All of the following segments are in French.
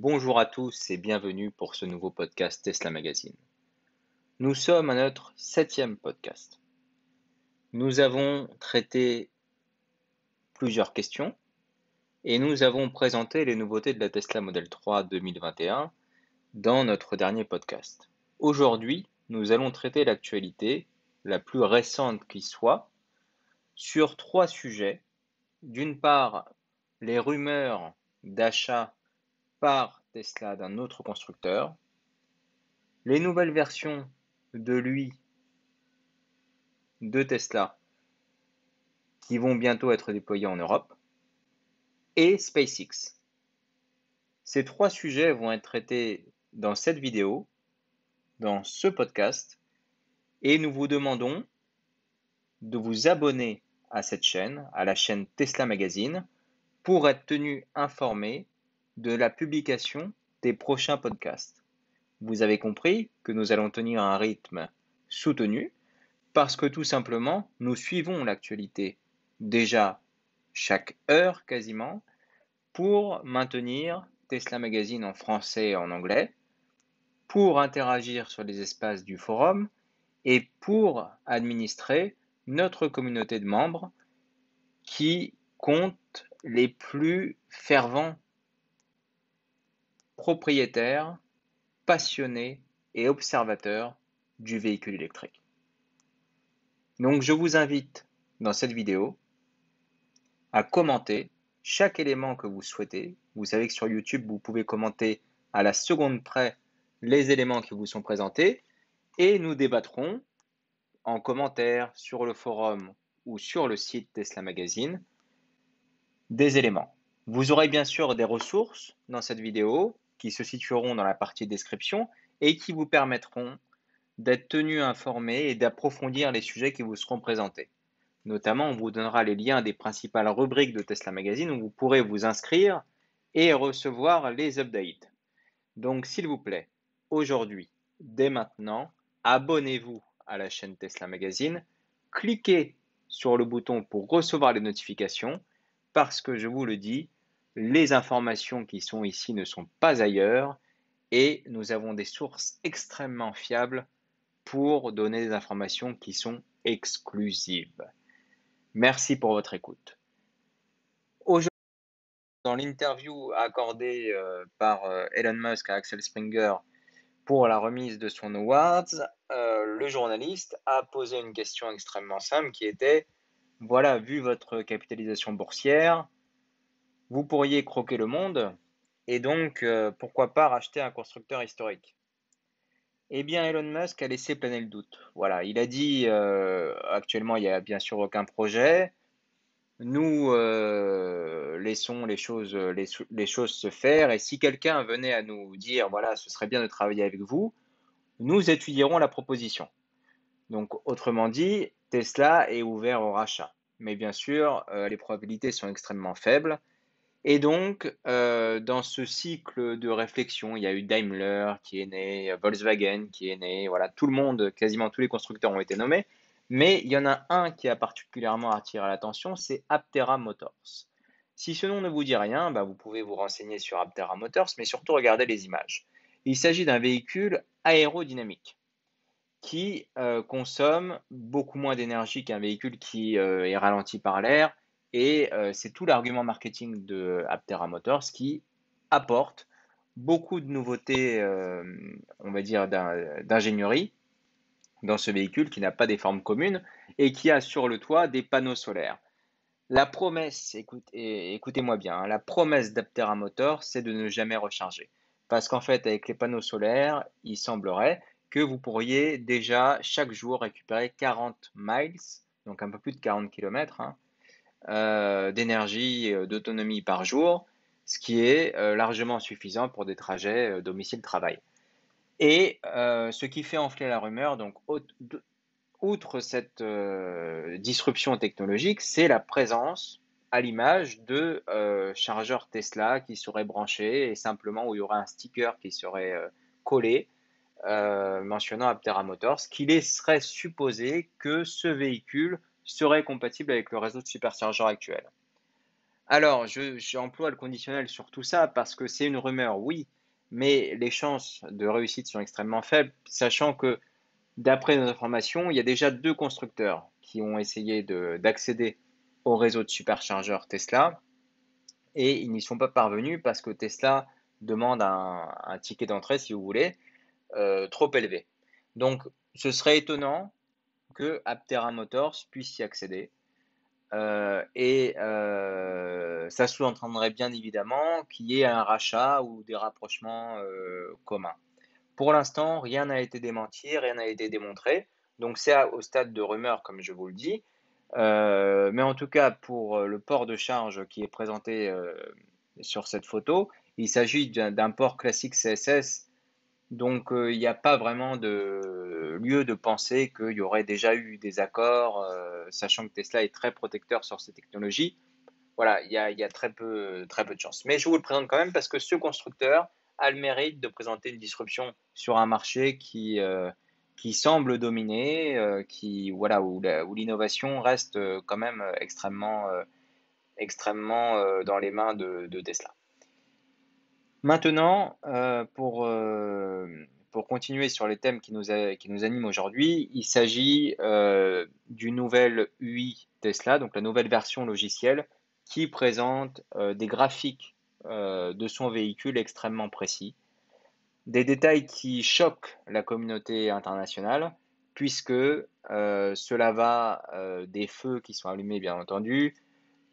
Bonjour à tous et bienvenue pour ce nouveau podcast Tesla Magazine. Nous sommes à notre 7e podcast. Nous avons traité plusieurs questions et nous avons présenté les nouveautés de la Tesla Model 3 2021 dans notre dernier podcast. Aujourd'hui, nous allons traiter l'actualité la plus récente qui soit sur 3 sujets. D'une part, les rumeurs d'achat par Tesla d'un autre constructeur, les nouvelles versions de Tesla qui vont bientôt être déployées en Europe, et SpaceX. Ces 3 sujets vont être traités dans cette vidéo, dans ce podcast, et nous vous demandons de vous abonner à cette chaîne, à la chaîne Tesla Magazine, pour être tenu informé de la publication des prochains podcasts. Vous avez compris que nous allons tenir un rythme soutenu parce que tout simplement, nous suivons l'actualité déjà chaque heure quasiment pour maintenir Tesla Magazine en français et en anglais, pour interagir sur les espaces du forum et pour administrer notre communauté de membres qui compte les plus fervents propriétaires, passionnés et observateurs du véhicule électrique. Donc je vous invite dans cette vidéo à commenter chaque élément que vous souhaitez. Vous savez que sur YouTube, vous pouvez commenter à la seconde près les éléments qui vous sont présentés et nous débattrons en commentaire sur le forum ou sur le site Tesla Magazine des éléments. Vous aurez bien sûr des ressources dans cette vidéo qui se situeront dans la partie description et qui vous permettront d'être tenu informé et d'approfondir les sujets qui vous seront présentés. Notamment, on vous donnera les liens des principales rubriques de Tesla Magazine où vous pourrez vous inscrire et recevoir les updates. Donc, s'il vous plaît, aujourd'hui, dès maintenant, abonnez-vous à la chaîne Tesla Magazine, cliquez sur le bouton pour recevoir les notifications parce que je vous le dis, les informations qui sont ici ne sont pas ailleurs et nous avons des sources extrêmement fiables pour donner des informations qui sont exclusives. Merci pour votre écoute. Aujourd'hui, dans l'interview accordée par Elon Musk à Axel Springer pour la remise de son awards, le journaliste a posé une question extrêmement simple qui était, voilà, vu votre capitalisation boursière, vous pourriez croquer le monde et donc pourquoi pas racheter un constructeur historique? Eh bien, Elon Musk a laissé planer le doute. Voilà, il a dit actuellement il n'y a bien sûr aucun projet. Nous laissons les choses se faire et si quelqu'un venait à nous dire voilà, ce serait bien de travailler avec vous, nous étudierons la proposition. Donc, autrement dit, Tesla est ouvert au rachat. Mais bien sûr, les probabilités sont extrêmement faibles. Et donc, dans ce cycle de réflexion, il y a eu Daimler qui est né, Volkswagen qui est né, voilà, tout le monde, quasiment tous les constructeurs ont été nommés. Mais il y en a un qui a particulièrement attiré l'attention, c'est Aptera Motors. Si ce nom ne vous dit rien, bah, vous pouvez vous renseigner sur Aptera Motors, mais surtout regarder les images. Il s'agit d'un véhicule aérodynamique qui consomme beaucoup moins d'énergie qu'un véhicule qui est ralenti par l'air. Et c'est tout l'argument marketing de Aptera Motors qui apporte beaucoup de nouveautés, on va dire, d'ingénierie dans ce véhicule qui n'a pas des formes communes et qui a sur le toit des panneaux solaires. La promesse, écoutez-moi bien, hein, la promesse d'Aptera Motors, c'est de ne jamais recharger. Parce qu'en fait, avec les panneaux solaires, il semblerait que vous pourriez déjà chaque jour récupérer 40 miles, donc un peu plus de 40 km, hein, d'énergie, d'autonomie par jour, ce qui est largement suffisant pour des trajets domicile-travail. Et ce qui fait enfler la rumeur, donc outre cette disruption technologique, c'est la présence à l'image de chargeurs Tesla qui seraient branchés et simplement où il y aurait un sticker qui serait collé mentionnant Aptera Motors, qui laisserait supposer que ce véhicule serait compatible avec le réseau de superchargeurs actuel. Alors, j'emploie le conditionnel sur tout ça parce que c'est une rumeur, oui, mais les chances de réussite sont extrêmement faibles, sachant que d'après nos informations, il y a déjà 2 constructeurs qui ont essayé d'accéder au réseau de superchargeurs Tesla et ils n'y sont pas parvenus parce que Tesla demande un ticket d'entrée, si vous voulez, trop élevé. Donc, ce serait étonnant que Aptera Motors puisse y accéder. Ça sous-entendrait bien évidemment qu'il y ait un rachat ou des rapprochements communs. Pour l'instant, rien n'a été démenti, rien n'a été démontré. Donc c'est au stade de rumeur, comme je vous le dis. Mais en tout cas, pour le port de charge qui est présenté sur cette photo, il s'agit d'un port classique CSS. Donc il n'y a pas vraiment de lieu de penser qu'il y aurait déjà eu des accords, sachant que Tesla est très protecteur sur ces technologies. Voilà, il y a très peu de chance. Mais je vous le présente quand même parce que ce constructeur a le mérite de présenter une disruption sur un marché qui semble dominer, voilà, où l'innovation reste quand même extrêmement dans les mains de Tesla. Maintenant, pour continuer sur les thèmes qui nous animent aujourd'hui, il s'agit du nouvel UI Tesla, donc la nouvelle version logicielle qui présente des graphiques de son véhicule extrêmement précis, des détails qui choquent la communauté internationale, puisque cela va des feux qui sont allumés, bien entendu,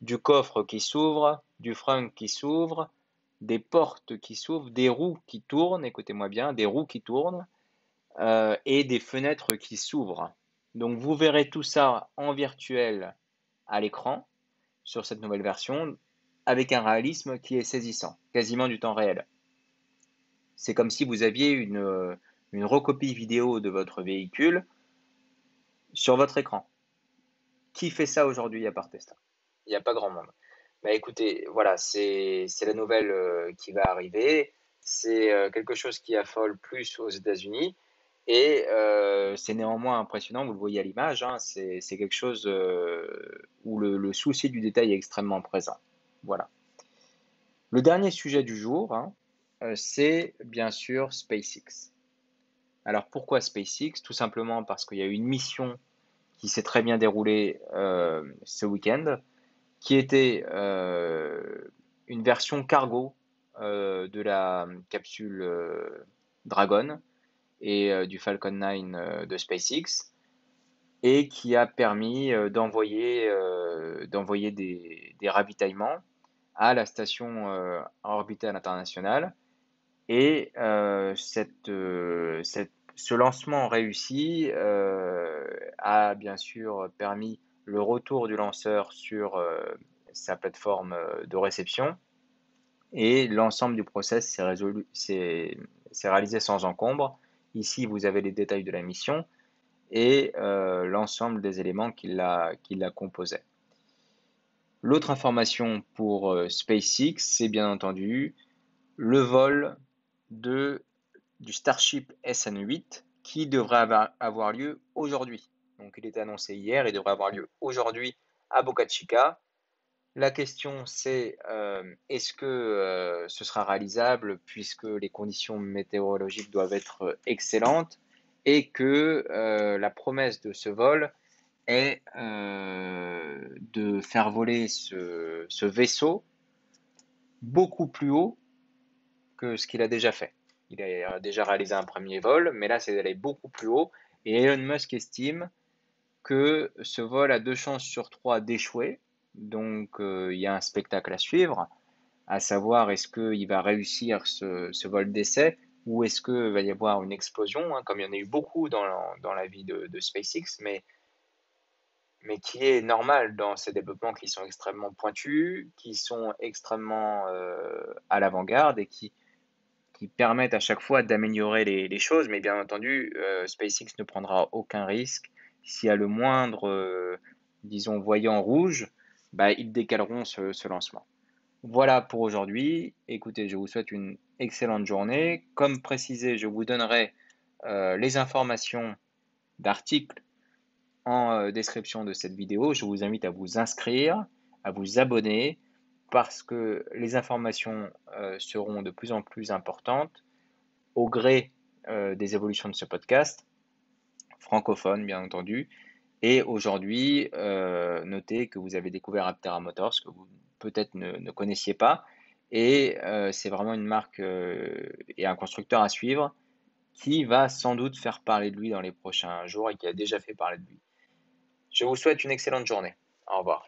du coffre qui s'ouvre, du frunk qui s'ouvre, des portes qui s'ouvrent, des roues qui tournent, écoutez-moi bien, des roues qui tournent, et des fenêtres qui s'ouvrent. Donc vous verrez tout ça en virtuel à l'écran sur cette nouvelle version avec un réalisme qui est saisissant, quasiment du temps réel. C'est comme si vous aviez une recopie vidéo de votre véhicule sur votre écran. Qui fait ça aujourd'hui à part Tesla? Il n'y a pas grand monde. Bah écoutez, voilà, c'est la nouvelle qui va arriver. C'est quelque chose qui affole plus aux États-Unis et c'est néanmoins impressionnant. Vous le voyez à l'image, hein, c'est quelque chose où le souci du détail est extrêmement présent. Voilà. Le dernier sujet du jour, hein, c'est bien sûr SpaceX. Alors pourquoi SpaceX? Tout simplement parce qu'il y a eu une mission qui s'est très bien déroulée ce week-end, qui était une version cargo de la capsule Dragon et du Falcon 9 de SpaceX et qui a permis d'envoyer des ravitaillements à la station orbitale internationale. Et ce lancement réussi a bien sûr permis le retour du lanceur sur sa plateforme de réception et l'ensemble du process s'est réalisé sans encombre. Ici, vous avez les détails de la mission et l'ensemble des éléments qui la composaient. L'autre information pour SpaceX, c'est bien entendu le vol du Starship SN8 qui devrait avoir lieu aujourd'hui. Donc il était annoncé hier, il devrait avoir lieu aujourd'hui à Boca Chica. La question c'est est-ce que ce sera réalisable puisque les conditions météorologiques doivent être excellentes et que la promesse de ce vol est de faire voler ce vaisseau beaucoup plus haut que ce qu'il a déjà fait. Il a déjà réalisé un premier vol, mais là c'est d'aller beaucoup plus haut et Elon Musk estime que ce vol a 2 chances sur 3 d'échouer. Donc il y a un spectacle à suivre, à savoir est-ce qu'il va réussir ce vol d'essai ou est-ce qu'il va y avoir une explosion, hein, comme il y en a eu beaucoup dans la vie de SpaceX, mais qui est normal dans ces développements qui sont extrêmement pointus, qui sont extrêmement à l'avant-garde et qui permettent à chaque fois d'améliorer les choses, mais bien entendu, SpaceX ne prendra aucun risque. S'il y a le moindre, disons, voyant rouge, bah, ils décaleront ce lancement. Voilà pour aujourd'hui. Écoutez, je vous souhaite une excellente journée. Comme précisé, je vous donnerai les informations d'articles en description de cette vidéo. Je vous invite à vous inscrire, à vous abonner parce que les informations seront de plus en plus importantes au gré des évolutions de ce podcast, francophone bien entendu. Et aujourd'hui, notez que vous avez découvert Aptera Motors, que vous peut-être ne connaissiez pas. Et c'est vraiment une marque et un constructeur à suivre qui va sans doute faire parler de lui dans les prochains jours et qui a déjà fait parler de lui. Je vous souhaite une excellente journée. Au revoir.